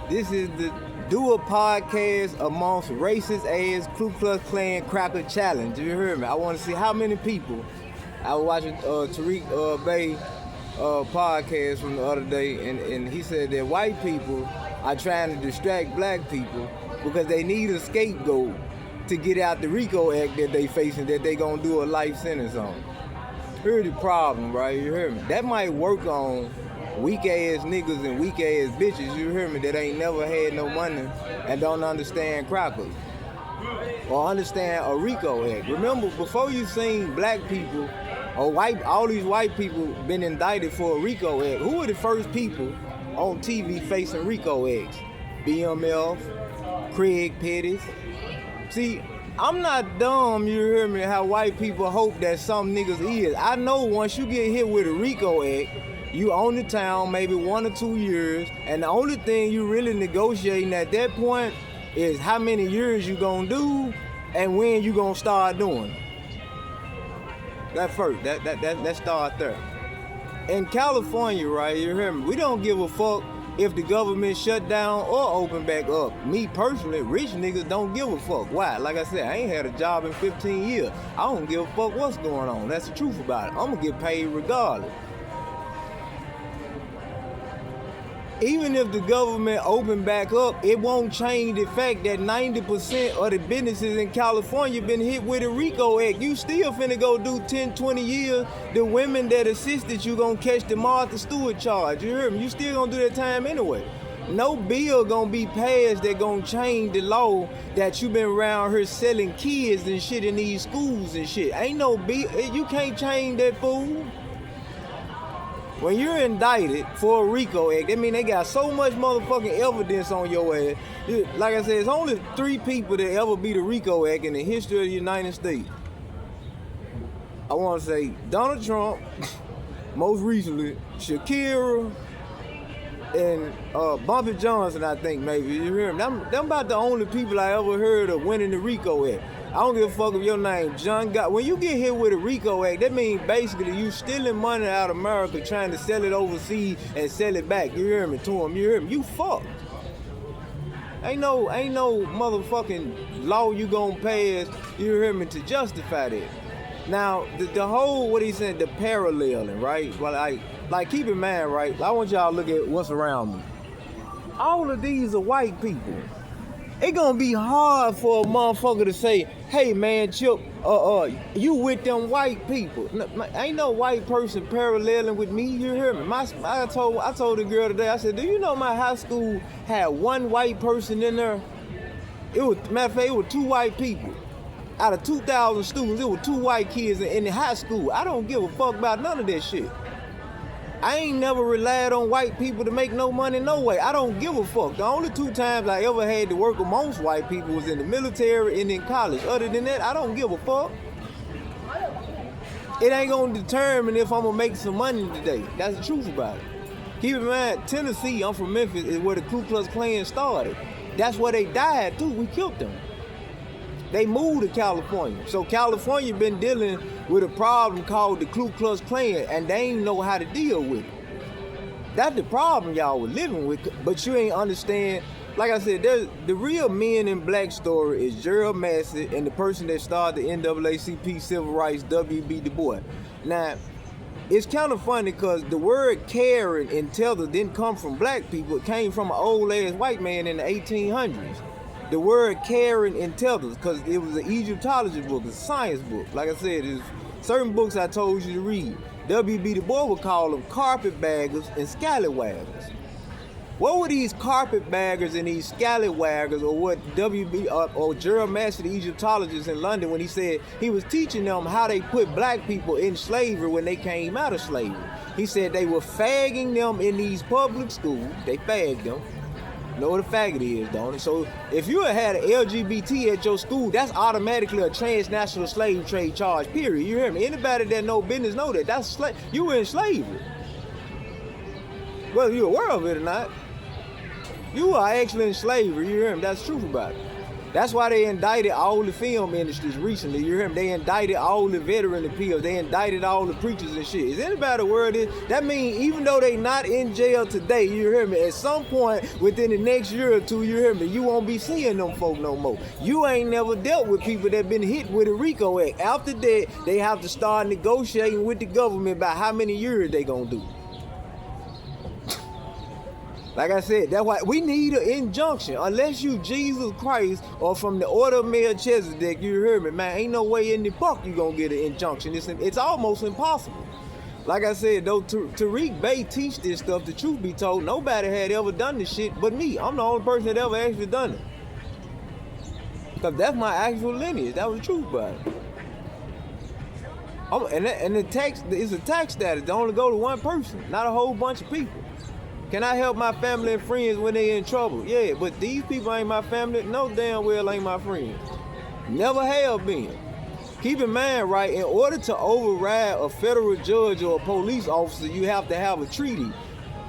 This is the do a podcast amongst racist ass Ku Klux Klan cracker challenge. You heard me? I want to see how many people. I was watching Tarik Bey podcast from the other day, and he said that white people are trying to distract black people because they need a scapegoat to get out the RICO Act that they facing, that they gonna do a life sentence on. Here's the problem, right? You hear me? That might work on weak ass niggas and weak ass bitches, you hear me, that ain't never had no money and don't understand crackers or understand a RICO Act. Remember, before you seen black people or all these white people been indicted for a RICO Act, who were the first people on TV facing RICO Acts? BMF, Craig Pettis. See, I'm not dumb, you hear me, how white people hope that some niggas is. I know once you get hit with a RICO Act, you own the town maybe 1 or 2 years, and the only thing you really negotiating at that point is how many years you gonna do and when you gonna start doing it. That first, that start there. In California, right, you hear me, we don't give a fuck if the government shut down or open back up. Me personally, rich niggas don't give a fuck. Why? Like I said, I ain't had a job in 15 years. I don't give a fuck what's going on. That's the truth about it. I'm gonna get paid regardless. Even if the government open back up, it won't change the fact that 90% of the businesses in California been hit with a RICO Act. You still finna go do 10, 20 years. The women that assisted you gonna catch the Martha Stewart charge. You heard me? You still gonna do that time anyway. No bill gonna be passed that gonna change the law that you been around here selling kids and shit in these schools and shit. Ain't no bill. You can't change that, fool. When you're indicted for a RICO Act, that mean they got so much motherfucking evidence on your ass. Like I said, it's only 3 people that ever beat a RICO Act in the history of the United States. I want to say Donald Trump, most recently, Shakira, and Bumpy Johnson, I think maybe. You hear me? Them about the only people I ever heard of winning the RICO Act. I don't give a fuck if your name John God. When you get hit with a RICO Act, that means basically you stealing money out of America, trying to sell it overseas and sell it back. You hear me? To them, you hear me? You fucked. Ain't no motherfucking law you gonna pass. You hear me? To justify that. Now the whole what he said, the paralleling, right? Well, like keep in mind, right? I want y'all to look at what's around me. All of these are white people. It gonna be hard for a motherfucker to say, hey man, Chip, you with them white people. Ain't no white person paralleling with me, you hear me? I told the girl today, I said, do you know my high school had 1 white person in there? Matter of fact, it was 2 white people. Out of 2,000 students, it was 2 white kids in the high school. I don't give a fuck about none of that shit. I ain't never relied on white people to make no money no way. I don't give a fuck. The only 2 times I ever had to work amongst white people was in the military and in college. Other than that, I don't give a fuck. It ain't gonna determine if I'm gonna make some money today. That's the truth about it. Keep in mind, Tennessee, I'm from Memphis, is where the Ku Klux Klan started. That's where they died too. We killed them. They moved to California. So California been dealing with a problem called the Ku Klux Klan, and they ain't know how to deal with it. That's the problem y'all were living with, but you ain't understand. Like I said, the real men in black story is Gerald Massey and the person that started the NAACP Civil Rights, W.B. Du Bois. Now, it's kind of funny because the word Karen and tether didn't come from black people. It came from an old ass white man in the 1800s. The word Karen and tether, because it was an Egyptology book, a science book. Like I said, there's certain books I told you to read. W.B. Du Bois would call them carpetbaggers and scallywaggers. What were these carpetbaggers and these scallywaggers, or what W.B. or Gerald Massey, the Egyptologist in London, when he said he was teaching them how they put black people in slavery when they came out of slavery? He said they were fagging them in these public schools. They fagged them. You know what a faggot is, don't it? So if you had an LGBT at your school, that's automatically a transnational slave trade charge, period. You hear me? Anybody that know business know that. That's you were in slavery. Whether you're aware of it or not, you are actually in slavery. You hear me? That's the truth about it. That's why they indicted all the film industries recently. You hear me? They indicted all the veteran appeals. They indicted all the preachers and shit. Is anybody aware of this? That means even though they not in jail today, you hear me? At some point within the next year or two, you hear me? You won't be seeing them folk no more. You ain't never dealt with people that been hit with a RICO Act. After that, they have to start negotiating with the government about how many years they gonna do. Like I said, that's why we need an injunction. Unless you Jesus Christ or from the order of Melchizedek, you hear me, man, ain't no way in the fuck you gonna get an injunction. It's almost impossible. Like I said, though, Tarik Bey teach this stuff, the truth be told, nobody had ever done this shit but me. I'm the only person that ever actually done it. Because that's my actual lineage. That was the truth about it. And the tax is a tax status. They only go to one person, not a whole bunch of people. Can I help my family and friends when they in trouble? Yeah, but these people ain't my family. No damn well ain't my friends. Never have been. Keep in mind, right, in order to override a federal judge or a police officer, you have to have a treaty.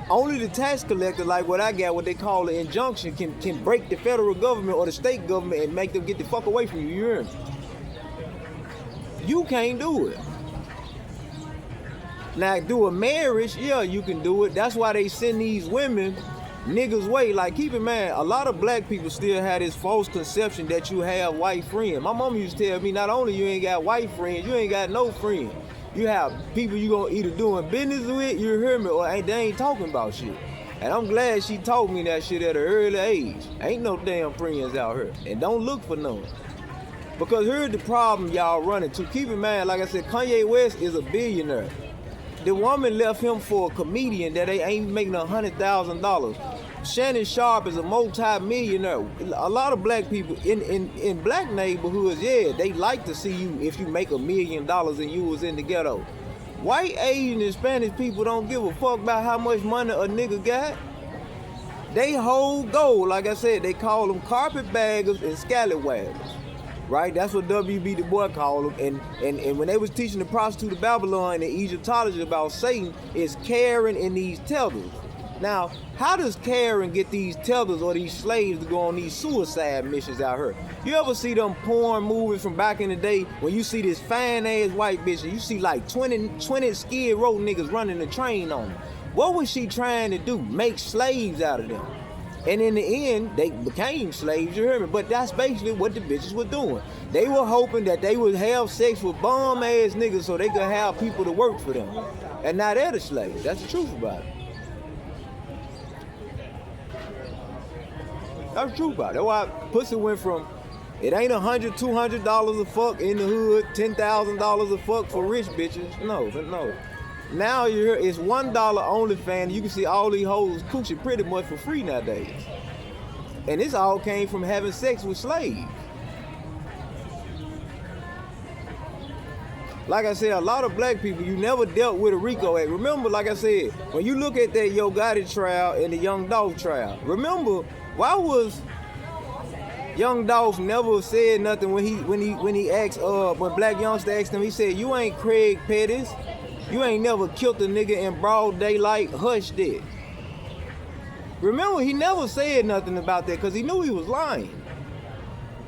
Only the tax collector, like what I got, what they call an injunction, can break the federal government or the state government and make them get the fuck away from you. You hear me? You can't do it. Now, do a marriage, yeah, you can do it. That's why they send these women niggas way. Like, keep in mind, a lot of black people still have this false conception that you have white friends. My mama used to tell me, not only you ain't got white friends, you ain't got no friends. You have people you gonna either doing business with, you hear me, or they ain't talking about shit. And I'm glad she told me that shit at an early age. Ain't no damn friends out here. And don't look for none. Because here's the problem y'all run into. Keep in mind, like I said, Kanye West is a billionaire. The woman left him for a comedian that they ain't making $100,000. Shannon Sharp is a multi-millionaire. A lot of black people in black neighborhoods, yeah, they like to see you if you make $1 million and you was in the ghetto. White, Asian, and Spanish people don't give a fuck about how much money a nigga got. They whole goal, like I said, they call them carpetbaggers and scallywags. Right, that's what W.B. Du Bois called them, and when they was teaching the prostitute of Babylon and Egyptology about Satan, it's Karen and these tethers. Now, how does Karen get these tethers or these slaves to go on these suicide missions out here? You ever see them porn movies from back in the day when you see this fine ass white bitch and you see like 20 skid row niggas running the train on them? What was she trying to do? Make slaves out of them. And in the end, they became slaves, you hear me? But that's basically what the bitches were doing. They were hoping that they would have sex with bum-ass niggas so they could have people to work for them. And now they're the slaves. That's the truth about it. That's the truth about it. That's why pussy went from, it ain't $100, $200 a fuck in the hood, $10,000 a fuck for rich bitches. No. Now it's $1 OnlyFans. You can see all these hoes coochie pretty much for free nowadays. And this all came from having sex with slaves. Like I said, a lot of black people, you never dealt with a RICO Act. Remember, like I said, when you look at that Yo Gotti trial and the Young Dolph trial, remember, why was Young Dolph never said nothing when he asked, when Black Youngster asked him, he said, you ain't Craig Pettis. You ain't never killed a nigga in broad daylight. Hush that. Remember, he never said nothing about that because he knew he was lying.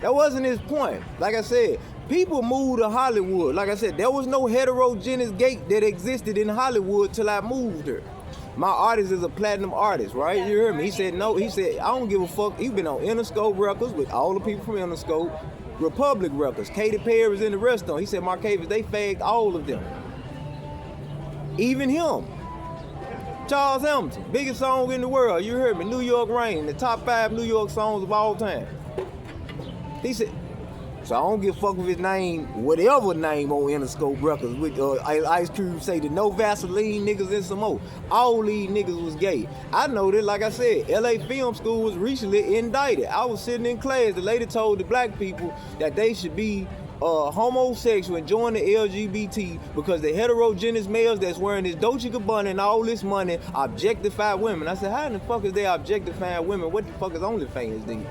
That wasn't his point. Like I said, people moved to Hollywood. Like I said, there was no heterogeneous gate that existed in Hollywood till I moved here. My artist is a platinum artist, right? You hear me? He said, no. He said, I don't give a fuck. He's been on Interscope Records with all the people from Interscope, Republic Records, Katy Perry's in the restaurant. He said, Marcavis, they fagged all of them. Even him. Charles Hamilton, biggest song in the world, you heard me, New York Rain, the top 5 New York songs of all time. He said, so I don't give a fuck with his name, whatever name on Interscope Records, with Ice Cube say the no Vaseline niggas and some more. All these niggas was gay. I know that, like I said, LA Film School was recently indicted. I was sitting in class, the lady told the black people that they should be homosexual and join the LGBT because the heterogeneous males that's wearing this Dolce & Gabbana and all this money objectify women. I said, how in the fuck is they objectifying women? What the fuck is OnlyFans then?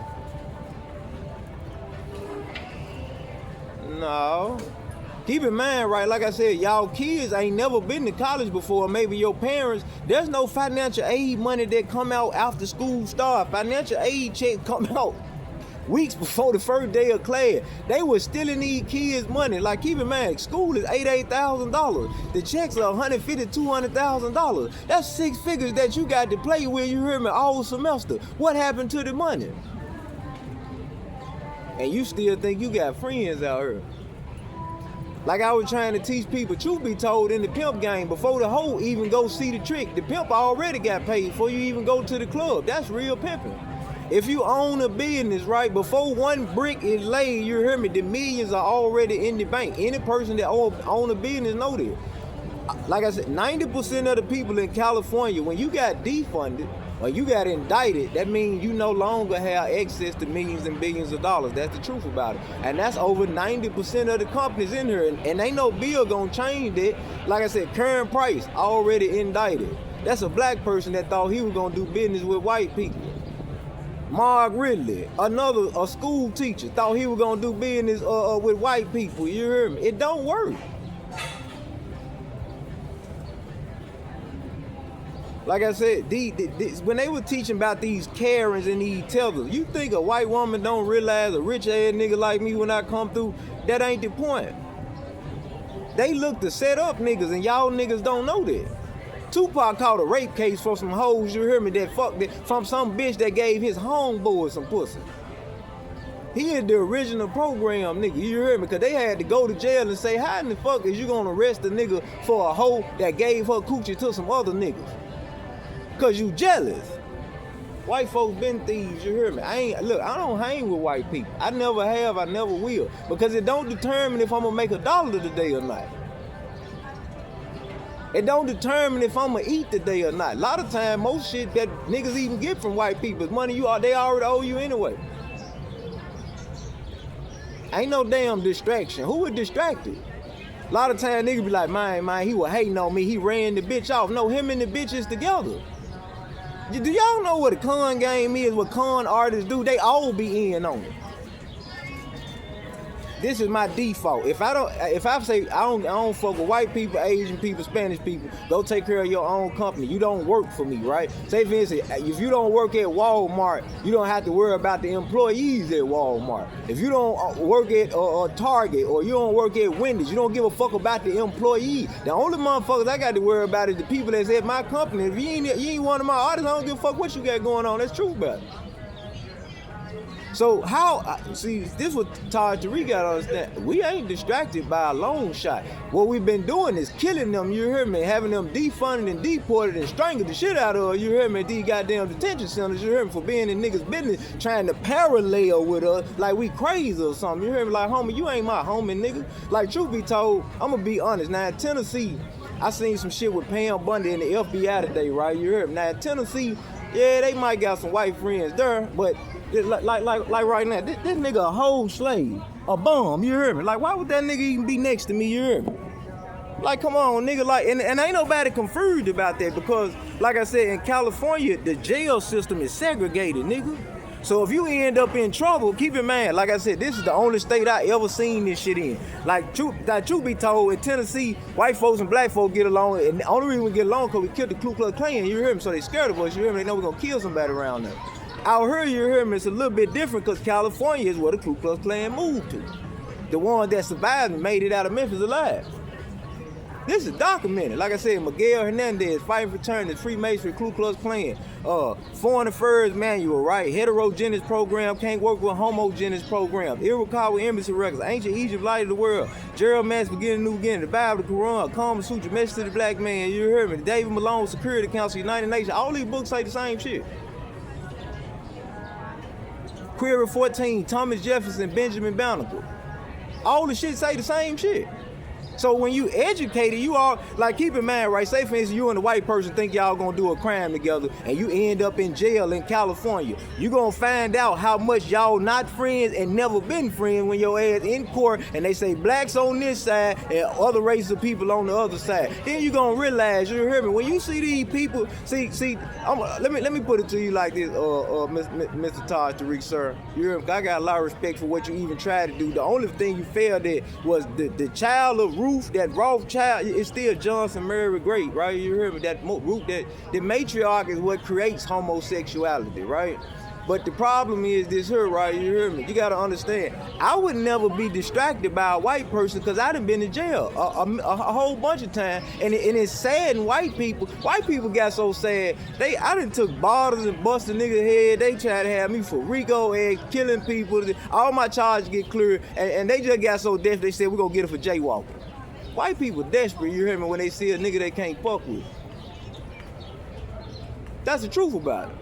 No. Keep in mind, right, like I said, y'all kids ain't never been to college before, maybe your parents, there's no financial aid money that come out after school start. Financial aid checks come out weeks before the first day of class. They were stealing these kids' money. Like, keep in mind, school is $88,000. The checks are $150,000, $200,000. That's 6 figures that you got to play with, you hear me, all semester. What happened to the money? And you still think you got friends out here. Like I was trying to teach people, truth be told, in the pimp game, before the hoe even go see the trick, the pimp already got paid before you even go to the club. That's real pimping. If you own a business, right, before one brick is laid, you hear me, the millions are already in the bank. Any person that own a business know this. Like I said, 90% of the people in California, when you got defunded or you got indicted, that means you no longer have access to millions and billions of dollars. That's the truth about it. And that's over 90% of the companies in here. And ain't no bill gonna change it. Like I said, current price, already indicted. That's a black person that thought he was gonna do business with white people. Mark Ridley, a school teacher, thought he was gonna do business with white people. You hear me? It don't work. Like I said, when they were teaching about these Karens and these tethers, you think a white woman don't realize a rich ass nigga like me when I come through? That ain't the point. They look to set up niggas, and y'all niggas don't know that. Tupac caught a rape case for some hoes, you hear me, that fucked it from some bitch that gave his homeboy some pussy. He is the original program, nigga, you hear me? Because they had to go to jail and say, how in the fuck is you gonna arrest a nigga for a hoe that gave her coochie to some other niggas? Because you jealous. White folks been thieves, you hear me? I don't hang with white people. I never have, I never will. Because it don't determine if I'm gonna make $1 today or not. It don't determine if I'm gonna eat today or not. A lot of time, most shit that niggas even get from white people is money they already owe you anyway. Ain't no damn distraction. Who was distracted? A lot of time niggas be like, man, he was hating on me. He ran the bitch off. No, him and the bitch is together. Do y'all know what a con game is, what con artists do? They all be in on it. This is my default. If I say I don't fuck with white people, Asian people, Spanish people, go take care of your own company. You don't work for me, right? Say for instance, if you don't work at Walmart, you don't have to worry about the employees at Walmart. If you don't work at Target or you don't work at Wendy's, you don't give a fuck about the employee. The only motherfuckers I got to worry about is the people that's at my company. If you ain't one of my artists, I don't give a fuck what you got going on. That's true about it. So this what Taj Tarik got to understand. We ain't distracted by a long shot. What we've been doing is killing them, you hear me, having them defunded and deported and strangled the shit out of, you hear me, these goddamn detention centers, you hear me, for being in niggas' business, trying to parallel with us like we crazy or something, you hear me, like, homie, you ain't my homie, nigga. Like, truth be told, I'm gonna be honest, now in Tennessee, I seen some shit with Pam Bundy and the FBI today, right, you hear me. Now in Tennessee, yeah, they might got some white friends there, but like right now, this nigga a whole slave, a bum, you hear me? Like, why would that nigga even be next to me, you hear me? Like, come on, nigga, like, and ain't nobody confused about that because, like I said, in California, the jail system is segregated, nigga. So if you end up in trouble, keep in mind, like I said, this is the only state I ever seen this shit in. Like, truth be told, in Tennessee, white folks and black folks get along, and the only reason we get along because we killed the Ku Klux Klan, you hear me? So they scared of us, you hear me? They know we're gonna kill somebody around there. Out here, you hear me, it's a little bit different because California is where the Ku Klux Klan moved to. The ones that survived and made it out of Memphis alive. This is documented. Like I said, Miguel Hernandez, fighting fraternity, Freemasonry, Ku Klux Klan, Foreign Affairs Manual, right? Heterogeneous program, can't work with homogeneous program. Iroquois Embassy Records, Ancient Egypt, Light of the World, Gerald Man's Beginning, New Beginning, the Bible, the Quran, Kama Sutra, Message to the Black Man, you hear me? David Malone, Security Council, United Nations, all these books say the same shit. Query 14, Thomas Jefferson, Benjamin Banneker. All the shit say the same shit. So when you educated, you are, like, keep in mind, right? Say for instance, you and a white person think y'all gonna do a crime together and you end up in jail in California. You gonna find out how much y'all not friends and never been friends when your ass in court and they say blacks on this side and other races of people on the other side. Then you gonna realize, you hear me, when you see these people, let me put it to you like this, Mr. Taj Tarik, sir. You hear me? I got a lot of respect for what you even tried to do. The only thing you failed at was the child of Ruth, that Roth child is still Johnson Mary Great, right? You hear me? That Ruth, that the matriarch is what creates homosexuality, right? But the problem is this here, right? You hear me? You gotta understand. I would never be distracted by a white person because I done been in jail a whole bunch of times, and it's sad. And white people got so sad. I done took bottles and busted niggas' head. They tried to have me for RICO and killing people. All my charges get cleared, and they just got so desperate. They said we're gonna get it for jaywalking. White people desperate. You hear me? When they see a nigga they can't fuck with. That's the truth about it.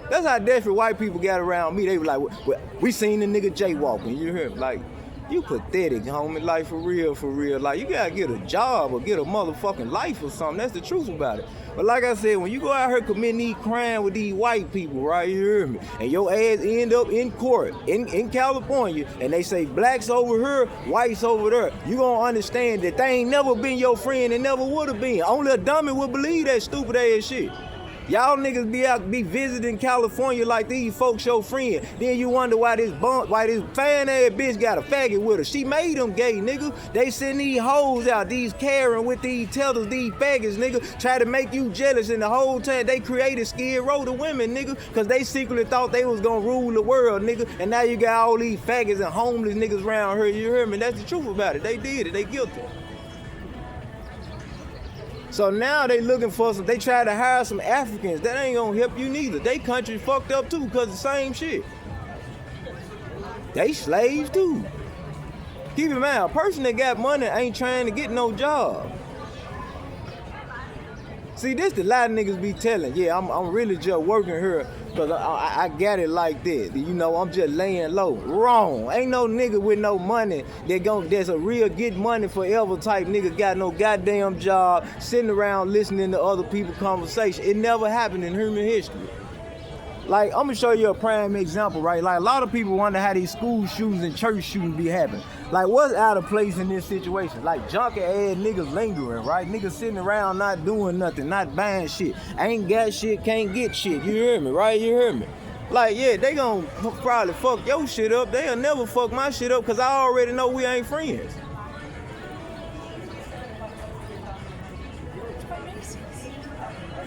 That's how desperate white people got around me. They were like, well, we seen the nigga jaywalking. You hear me? Like, you pathetic, homie. Like, for real. Like, you gotta get a job or get a motherfucking life or something. That's the truth about it. But like I said, when you go out here committing these crimes with these white people, right, you hear me? And your ass end up in court in California, and they say blacks over here, whites over there, you gonna understand that they ain't never been your friend and never would have been. Only a dummy would believe that stupid ass shit. Y'all niggas be visiting California like these folks your friend. Then you wonder why this fan ass bitch got a faggot with her. She made them gay, nigga. They send these hoes out, these Karen with these tethers, these faggots, nigga, try to make you jealous, and the whole time they created Skid Row to women, nigga, cause they secretly thought they was gonna rule the world, nigga. And now you got all these faggots and homeless niggas around here, you hear me? That's the truth about it. They did it, they guilty. So now they looking for they try to hire some Africans. That ain't gonna help you neither. They country fucked up too because of the same shit. They slaves too. Keep in mind, a person that got money ain't trying to get no job. See, this the lot of niggas be telling. Yeah, I'm really just working here because I got it like that. You know, I'm just laying low. Wrong. Ain't no nigga with no money that's a real get money forever type nigga got no goddamn job sitting around listening to other people's conversation. It never happened in human history. Like, I'm gonna show you a prime example, right? Like, a lot of people wonder how these school shootings and church shootings be happening. Like, what's out of place in this situation? Like, junkie ass niggas lingering, right? Niggas sitting around not doing nothing, not buying shit. Ain't got shit, can't get shit. You hear me, right? You hear me? Like, yeah, they gonna probably fuck your shit up. They'll never fuck my shit up because I already know we ain't friends.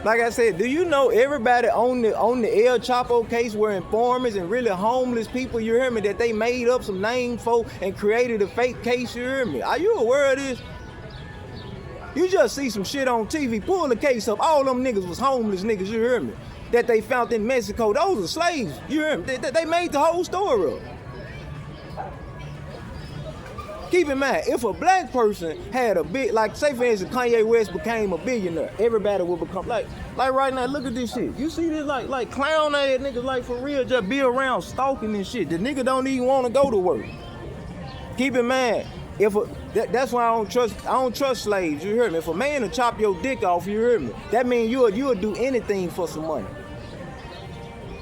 Like I said, do you know everybody on the El Chapo case were informers and really homeless people, you hear me, that they made up some name for and created a fake case, you hear me? Are you aware of this? You just see some shit on TV, pull the case up, all them niggas was homeless niggas, you hear me? That they found in Mexico, those are slaves, you hear me? They made the whole story up. Keep in mind, if a black person had a big, like say for instance, Kanye West became a billionaire, everybody would become like right now, look at this shit. You see this like clown ass niggas like for real just be around stalking and shit. The nigga don't even want to go to work. Keep in mind, that's why I don't trust slaves, you hear me? If a man will chop your dick off, you hear me? That means you'll do anything for some money.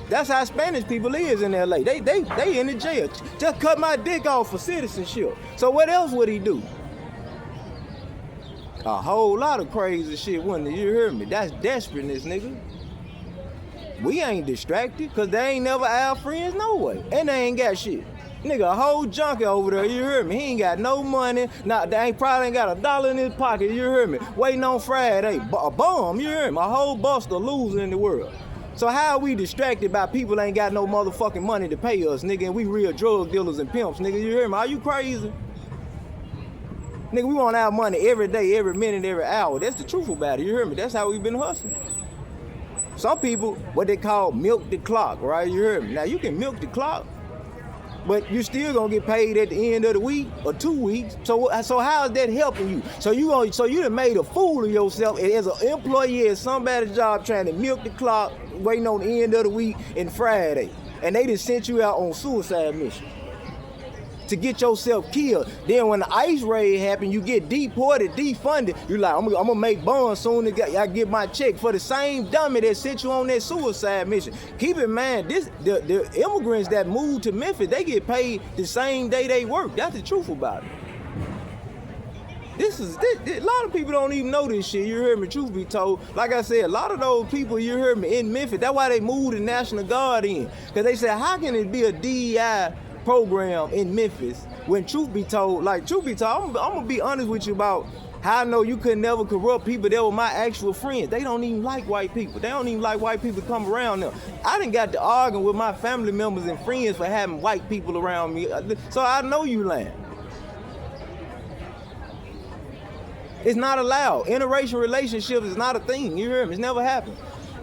That's how Spanish people is in LA. They in the jail. Just cut my dick off for citizenship. So what else would he do? A whole lot of crazy shit, wouldn't it? You hear me? That's desperateness, nigga. We ain't distracted, cause they ain't never our friends no way. And they ain't got shit. Nigga, a whole junkie over there, you hear me? He ain't got no money. They probably ain't got $1 in his pocket, you hear me? Waiting on Friday. A bum, you hear me? A whole buster loser in the world. So how are we distracted by people ain't got no motherfucking money to pay us, nigga, and we real drug dealers and pimps, nigga, you hear me? Are you crazy? Nigga, we want our money every day, every minute, every hour. That's the truth about it, you hear me? That's how we been hustling. Some people, what they call milk the clock, right? You hear me? Now, you can milk the clock, but you still gonna get paid at the end of the week or 2 weeks. So how is that helping you? So you done made a fool of yourself as an employee at somebody's job trying to milk the clock, waiting on the end of the week and Friday. And they just sent you out on suicide mission to get yourself killed. Then when the ICE raid happen, you get deported, defunded. You like, I'm gonna make bonds soon as I get my check for the same dummy that sent you on that suicide mission. Keep in mind, the immigrants that move to Memphis, they get paid the same day they work. That's the truth about it. A lot of people don't even know this shit, you hear me, truth be told. Like I said, a lot of those people, you hear me, in Memphis, that's why they moved the National Guard in. Because they said, how can it be a DEI program in Memphis when truth be told, I'm gonna be honest with you about How I know you could never corrupt people that were my actual friends? They don't even like white people. They don't even like white people to come around them. I done got to arguing with my family members and friends for having white people around me. So I know you lying. It's not allowed. Interracial relationships is not a thing. You hear me? It's never happened.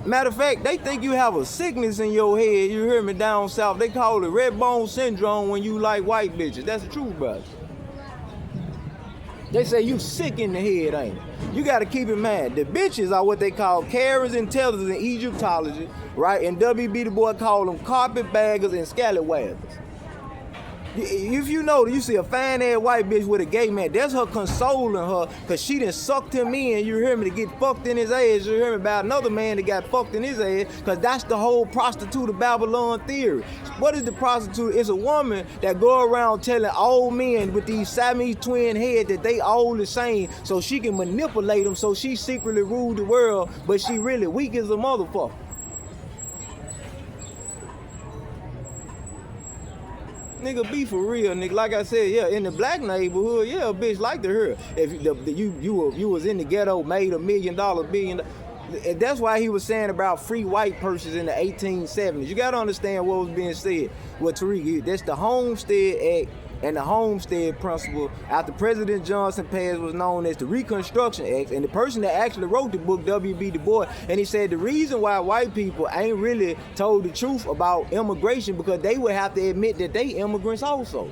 Matter of fact, they think you have a sickness in your head. You hear me? Down south, they call it red bone syndrome when you like white bitches. That's the truth about it. They say you sick in the head, ain't it? You got to keep in mind, the bitches are what they call Karens and tethers in Egyptology, right? And W.B. Du Bois called them carpetbaggers and scallywaggers. If you know, you see a fine-ass white bitch with a gay man, that's her consoling her because she done sucked him in, you hear me, to get fucked in his ass, you hear me, about another man that got fucked in his ass, because that's the whole prostitute of Babylon theory. What is the prostitute? It's a woman that go around telling old men with these Siamese twin heads that they all the same, so she can manipulate them, so she secretly rule the world, but she really weak as a motherfucker. Nigga, be for real, nigga. Like I said, yeah, in the black neighborhood, yeah, a bitch like to her. If you was in the ghetto, made $1 million, billion. That's why he was saying about free white persons in the 1870s. You gotta understand what was being said. Well, Tariq, that's the Homestead Act and the Homestead Principle after President Johnson passed was known as the Reconstruction Act. And the person that actually wrote the book, W.B. Du Bois, and he said the reason why white people ain't really told the truth about immigration because they would have to admit that they immigrants also.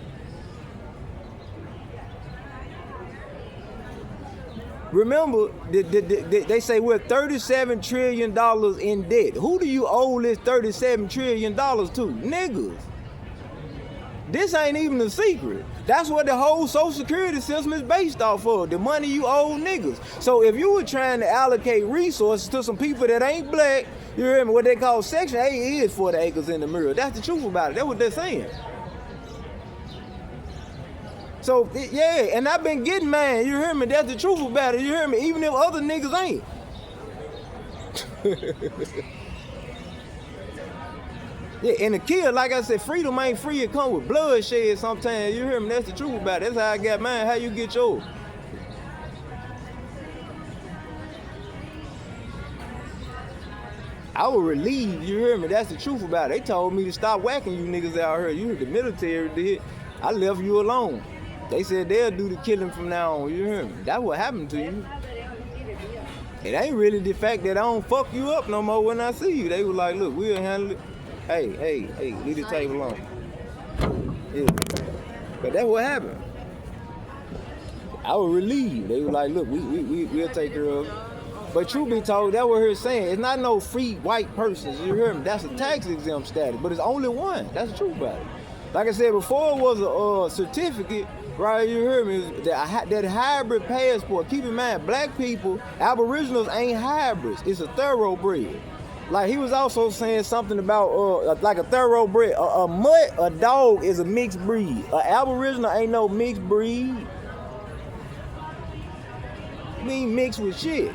Remember, they say we're $37 trillion in debt. Who do you owe this $37 trillion to? Niggas. This ain't even a secret. That's what the whole Social Security system is based off of, the money you owe niggas. So if you were trying to allocate resources to some people that ain't black, you hear me, what they call Section 8 is for the acres in the mirror. That's the truth about it. That's what they're saying. So, yeah, and I've been getting mine, you hear me? That's the truth about it, you hear me? Even if other niggas ain't. Yeah, and the kill, like I said, freedom ain't free. It come with bloodshed sometimes. You hear me? That's the truth about it. That's how I got mine. How you get yours? I was relieved. You hear me? That's the truth about it. They told me to stop whacking you niggas out here. You heard the military did. I left you alone. They said they'll do the killing from now on. You hear me? That's what happened to you. It ain't really the fact that I don't fuck you up no more when I see you. They were like, look, we'll handle it. Hey, leave the table alone. Yeah. But that's what happened. I was relieved. They were like, look, we'll take care of it. But truth be told, that's what her saying. It's not no free white persons, you hear me? That's a tax exempt status, but it's only one. That's the truth about it. Like I said before, it was a certificate, right? You hear me? That hybrid passport. Keep in mind, black people, aboriginals ain't hybrids. It's a thoroughbred. Like he was also saying something about like a thoroughbred. A mutt, a dog is a mixed breed. An aboriginal ain't no mixed breed. Mean mixed with shit.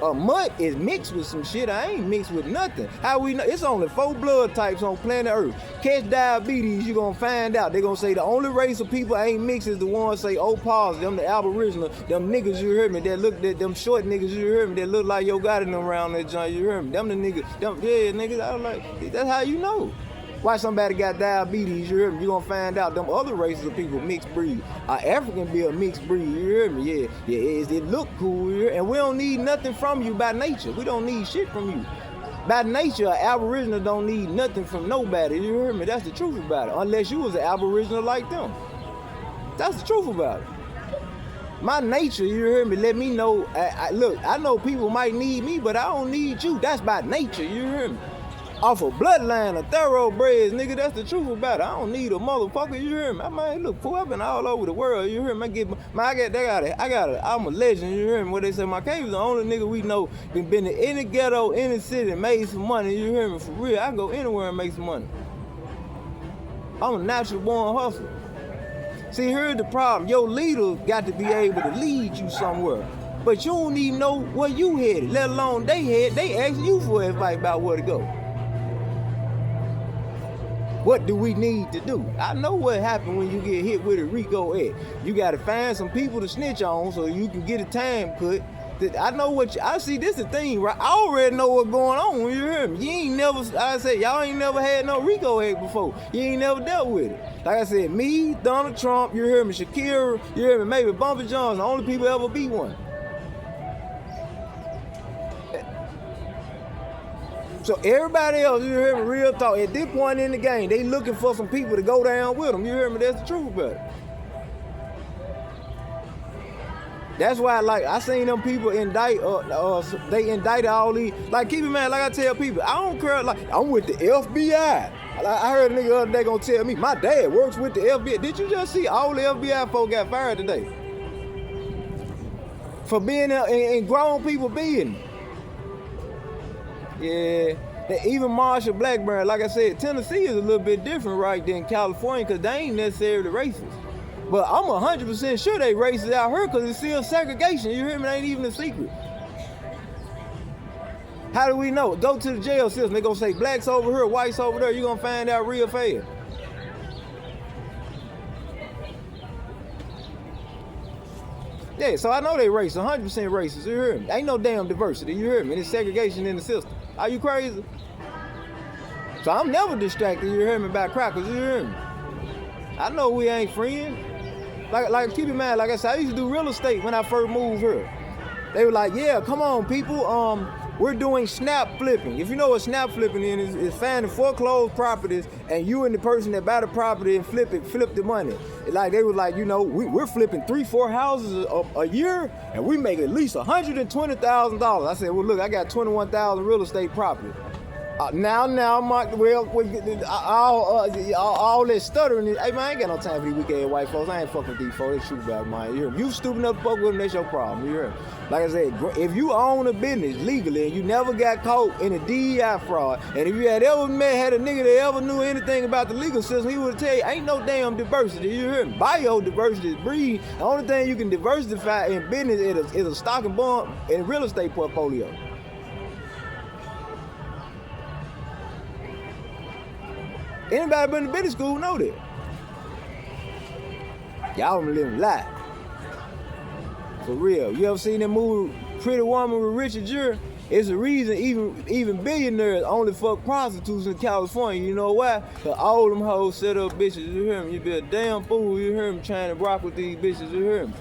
A mutt is mixed with some shit. I ain't mixed with nothing. How we know? It's only 4 blood types on planet Earth. Catch diabetes, you're gonna find out. They're gonna say the only race of people ain't mixed is the ones say, oh, pause, them the aboriginal, them niggas, you heard me, that look, them short niggas, you heard me, that look like yo got in them around that joint, you heard me. Them the niggas, them, yeah, niggas, I was like, that's how you know. Why somebody got diabetes, you hear me? You gonna find out them other races of people mixed breed. African be a mixed breed, you hear me? Yeah, it look cool, you hear? And we don't need nothing from you by nature. We don't need shit from you. By nature, an aboriginal don't need nothing from nobody, you hear me? That's the truth about it. Unless you was an aboriginal like them. That's the truth about it. My nature, you hear me, let me know, look, I know people might need me, but I don't need you. That's by nature, you hear me? Off a bloodline of thoroughbreds, nigga, that's the truth about it. I don't need a motherfucker, you hear me? I might look, fool, I've been all over the world, you hear me? I'm a legend, you hear me? What they say, my cave is the only nigga we know been in any ghetto, any city, made some money, you hear me? For real, I can go anywhere and make some money. I'm a natural born hustler. See, here's the problem. Your leader got to be able to lead you somewhere. But you don't even know where you headed, let alone they head. They ask you for advice about where to go. What do we need to do? I know what happened when you get hit with a RICO act. You got to find some people to snitch on so you can get a time cut. I know I see. This is the thing, right? I already know what's going on. You hear me? You ain't never. I said y'all ain't never had no RICO act before. You ain't never dealt with it. Like I said, me, Donald Trump. You hear me? Shakira. You hear me? Maybe Bumpy Jones. The only people ever be one. So everybody else, you hear me? Real talk. At this point in the game, they looking for some people to go down with them. You hear me? That's the truth about it. That's why, like, I seen them people indict, they indicted all these. Like, keep in mind, like I tell people, I don't care, like, I'm with the FBI. I heard a nigga the other day gonna tell me, my dad works with the FBI. Did you just see all the FBI folks got fired today? For being in grown people being. Yeah. Even Marsha Blackburn, like I said, Tennessee is a little bit different right than California because they ain't necessarily racist. But I'm 100% sure they racist out here because it's still segregation. You hear me? It ain't even a secret. How do we know? Go to the jail system. They gonna say blacks over here, whites over there. You gonna find out real fast. Yeah, so I know they racist, 100% racist. You hear me? Ain't no damn diversity. You hear me? It's segregation in the system. Are you crazy? So I'm never distracted. You hear me? By crackers. You hear me? I know we ain't friends. Like keep in mind, like I said, I used to do real estate when I first moved here. They were like, yeah, come on, people. We're doing snap flipping. If you know what snap flipping is finding foreclosed properties and you and the person that buy the property and flip the money. Like they were like, you know, we're flipping 3-4 houses a year and we make at least $120,000. I said, well, look, I got 21,000 real estate property. Now, Mark, well, all that stuttering, hey, man, I ain't got no time for these weak-ass white folks. I ain't fucking with these folks. They shoot about mine. You hear me? You stupid enough to fuck with them, that's your problem. You hear me? Like I said, if you own a business legally and you never got caught in a DEI fraud, and if you had a nigga that ever knew anything about the legal system, he would tell you, ain't no damn diversity. You hear me? Biodiversity is breed. The only thing you can diversify in business is a stock and bond and real estate portfolio. Anybody been to business school know that. Y'all been living life. For real. You ever seen that movie Pretty Woman with Richard Gere? It's a reason even billionaires only fuck prostitutes in California. You know why? Cause all them hoes set up bitches, you hear me? You be a damn fool, you hear me, trying to rock with these bitches, you hear me?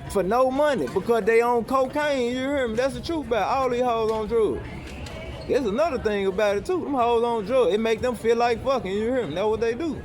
For no money, because they on cocaine, you hear me? That's the truth about it. All these hoes on drugs. There's another thing about it too. Them hoes on drugs, it make them feel like fucking, you hear me? That's what they do.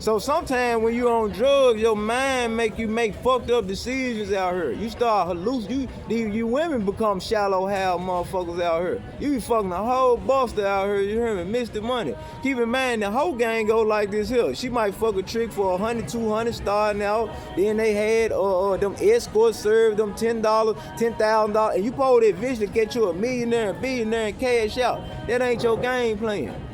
So sometimes when you on drugs, your mind make you make fucked up decisions out here. You start hallucinating. You women become shallow hal motherfuckers out here. You be fucking a whole buster out here, you hear me? Miss the money. Keep in mind the whole gang go like this here. She might fuck a trick for $100, $200 starting out. Then they had them escorts served them $10, $10,000, and you pull that bitch to get you a millionaire and billionaire and cash out. That ain't your game plan.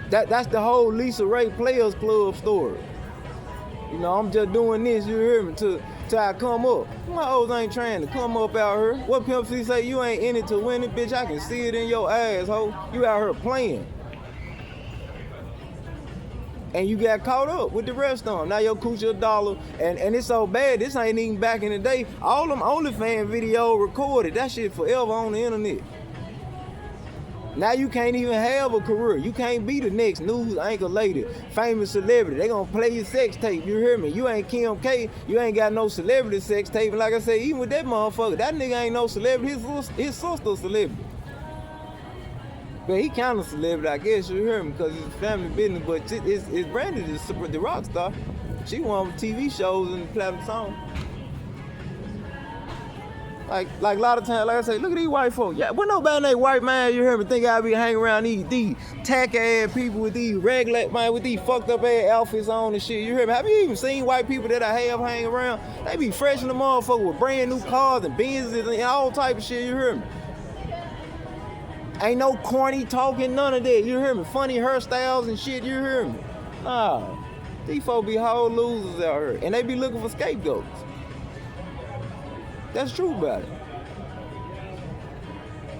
That's the whole Lisa Ray Players Club story. You know, I'm just doing this, you hear me, till I come up. My hoes ain't trying to come up out here. What Pimp C say, you ain't in it to win it, bitch. I can see it in your ass, ho. You out here playing. And you got caught up with the rest of them. Now your coochie $1, and it's so bad, this ain't even back in the day. All them OnlyFans videos recorded, that shit forever on the internet. Now you can't even have a career. You can't be the next news anchor lady, famous celebrity. They gonna play your sex tape, you hear me? You ain't Kim K, you ain't got no celebrity sex tape. And like I said, even with that motherfucker, that nigga ain't no celebrity, his sister a celebrity. But he kind of celebrity, I guess, you hear me, because it's family business, but it's branded as the rock star. She won TV shows and platinum songs. Like a lot of times, like I say, look at these white folks. Yeah, when nobody in that white man, you hear me, think I be hanging around these tack ass people with these regular, man, with these fucked up ass outfits on and shit. You hear me? Have you even seen white people that I have hanging around? They be fresh in the motherfucker with brand new cars and Benzes and all type of shit. You hear me? Ain't no corny talking, none of that. You hear me? Funny hairstyles and shit. You hear me? Nah, these folks be whole losers out here, and they be looking for scapegoats. That's true about it.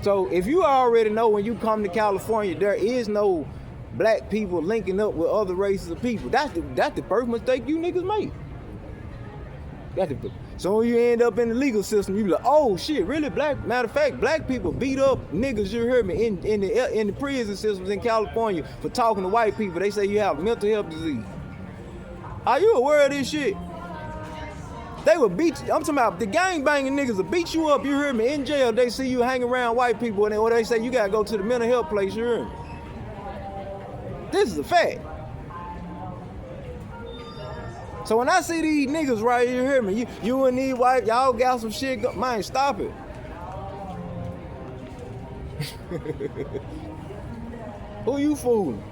So if you already know when you come to California, there is no black people linking up with other races of people. That's the first mistake you niggas make. So when you end up in the legal system, you be like, oh shit, really? Matter of fact, black people beat up niggas, you heard me, in the prison systems in California for talking to white people. They say you have mental health disease. Are you aware of this shit? They will beat you. I'm talking about the gang banging niggas will beat you up, you heard me, in jail. They see you hanging around white people or they say you gotta go to the mental health place, you heard me. This is a fact. So when I see these niggas right here, you hear me? You and these white, y'all got some shit go, man, stop it. Who you fooling?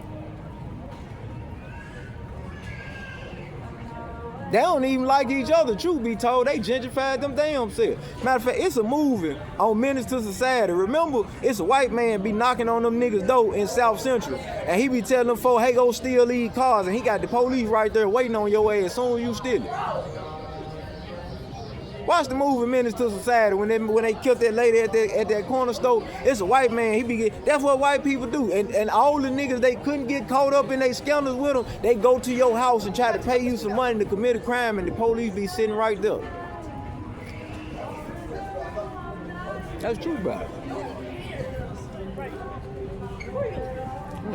They don't even like each other, truth be told. They gentrified them damn self. Matter of fact, it's a movie on Menace to Society. Remember, it's a white man be knocking on them niggas' door in South Central. And he be telling them folk, hey, go steal these cars. And he got the police right there waiting on your ass as soon as you steal it. Watch the movie Menace to Society when they killed that lady at that corner store. It's a white man. That's what white people do. And all the niggas, they couldn't get caught up in their scandals with them. They go to your house and try to pay you some money to commit a crime, and the police be sitting right there. That's true, brother.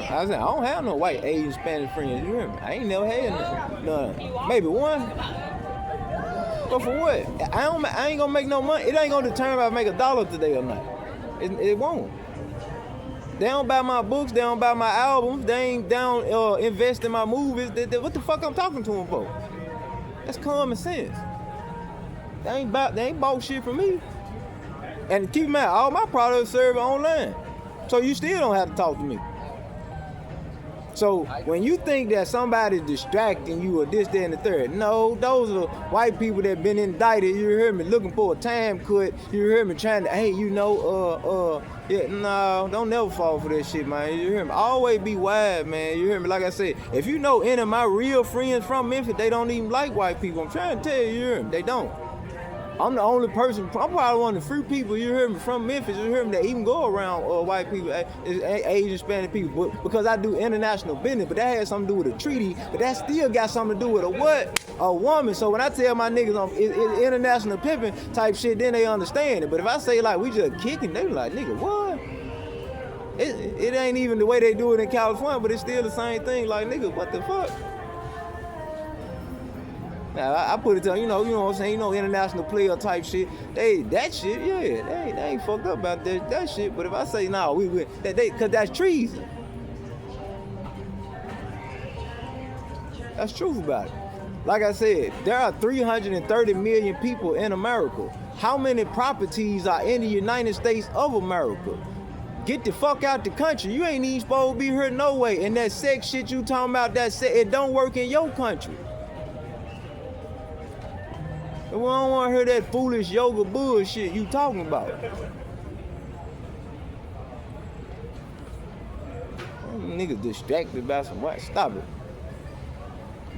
I said I don't have no white, Asian, Spanish friends. You hear me? I ain't never had none. Maybe one. But for what? I ain't gonna make no money. It ain't gonna determine if I make $1 today or not. It won't. They don't buy my books. They don't buy my albums. They don't invest in my movies. What the fuck I'm talking to them for? That's common sense. They ain't bought shit from me. And keep in mind, all my products serve online, so you still don't have to talk to me. So when you think that somebody's distracting you or this, that, and the third, no, those are white people that been indicted, you hear me, looking for a time cut, you hear me, trying to, hey, you know, yeah, no, don't never fall for that shit, man, you hear me, always be wise, man, you hear me, like I said, if you know any of my real friends from Memphis, they don't even like white people, I'm trying to tell you, you hear me, they don't. I'm the only person, I'm probably one of the few people, you hear me, from Memphis, you hear me, that even go around white people, Asian, Spanish people, because I do international business, but that has something to do with a treaty, but that still got something to do with a what? A woman. So when I tell my niggas it's international pimping type shit, then they understand it. But if I say like we just kicking, they be like, nigga, what? It ain't even the way they do it in California, but it's still the same thing, like, nigga, what the fuck? Now, I put it to you know what I'm saying, international player type shit. That shit, yeah, they ain't fucked up about that shit. But if I say no, cause that's treason. That's truth about it. Like I said, there are 330 million people in America. How many properties are in the United States of America? Get the fuck out the country. You ain't even supposed to be here no way. And that sex shit you talking about, it don't work in your country. We don't want to hear that foolish yoga bullshit you talking about. Niggas distracted by some what? Stop it.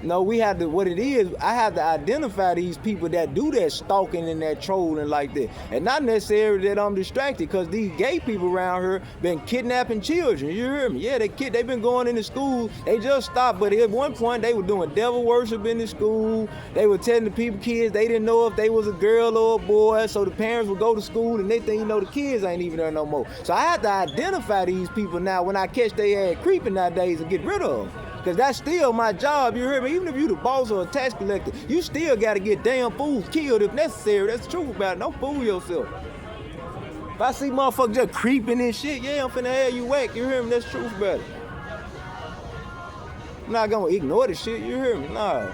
No, we have to, what it is, I have to identify these people that do that stalking and that trolling like that. And not necessarily that I'm distracted, because these gay people around here been kidnapping children, you hear me? Yeah, they been going into school, they just stopped, but at one point they were doing devil worship in the school. They were telling the kids they didn't know if they was a girl or a boy, so the parents would go to school and they think, the kids ain't even there no more. So I have to identify these people now when I catch they ass creeping nowadays and get rid of them. Because that's still my job, you hear me? Even if you the boss or a tax collector, you still got to get damn fools killed if necessary. That's the truth about it. Don't fool yourself. If I see motherfuckers just creeping and shit, yeah, I'm finna have you whack, you hear me? That's the truth about it. I'm not going to ignore the shit, you hear me? Nah.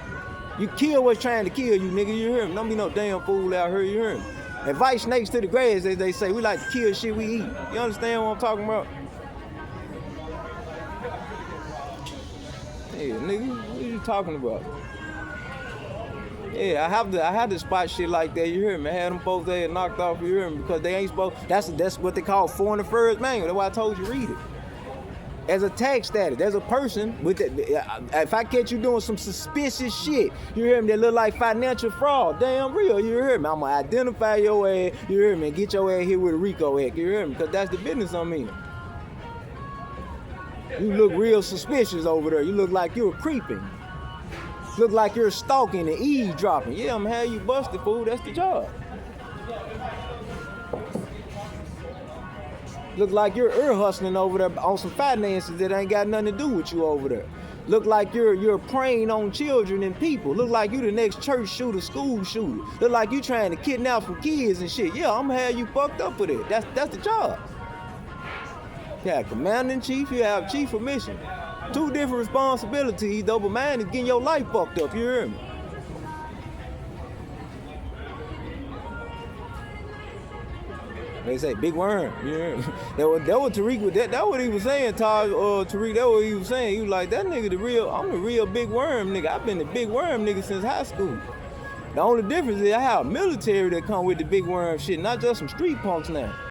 You kill what's trying to kill you, nigga, you hear me? Don't be no damn fool out here, you hear me? Invite snakes to the grass, as they say. We like to kill shit we eat. You understand what I'm talking about? Yeah, nigga, what are you talking about? Yeah, I have to spot shit like that, you hear me? I had them folks there knocked off, you hear me? Because they ain't supposed, that's what they call foreign affairs manual. That's why I told you read it. as a tax status. There's a person with that. If I catch you doing some suspicious shit, you hear me, that look like financial fraud, damn real, you hear me, I'm gonna identify your ass, you hear me, and get your ass here with a RICO act, you hear me, because that's the business I'm in. You look real suspicious over there. You look like you're creeping. Look like you're stalking and eavesdropping. Yeah, I'm gonna have you busted, fool. That's the job. Look like you're ear hustling over there on some finances that ain't got nothing to do with you over there. Look like you're preying on children and people. Look like you the next church shooter, school shooter. Look like you trying to kidnap some kids and shit. Yeah, I'm gonna have you fucked up for that. That's the job. You have commander-in-chief, you have chief of mission. Two different responsibilities, though, but mine is getting your life fucked up, you hear me? They say big worm, you hear me? That what Tarik was that what he was saying, Taj Tarik, that what he was saying. He was like, that nigga I'm the real big worm nigga. I've been the big worm nigga since high school. The only difference is I have military that come with the big worm shit, not just some street punks now.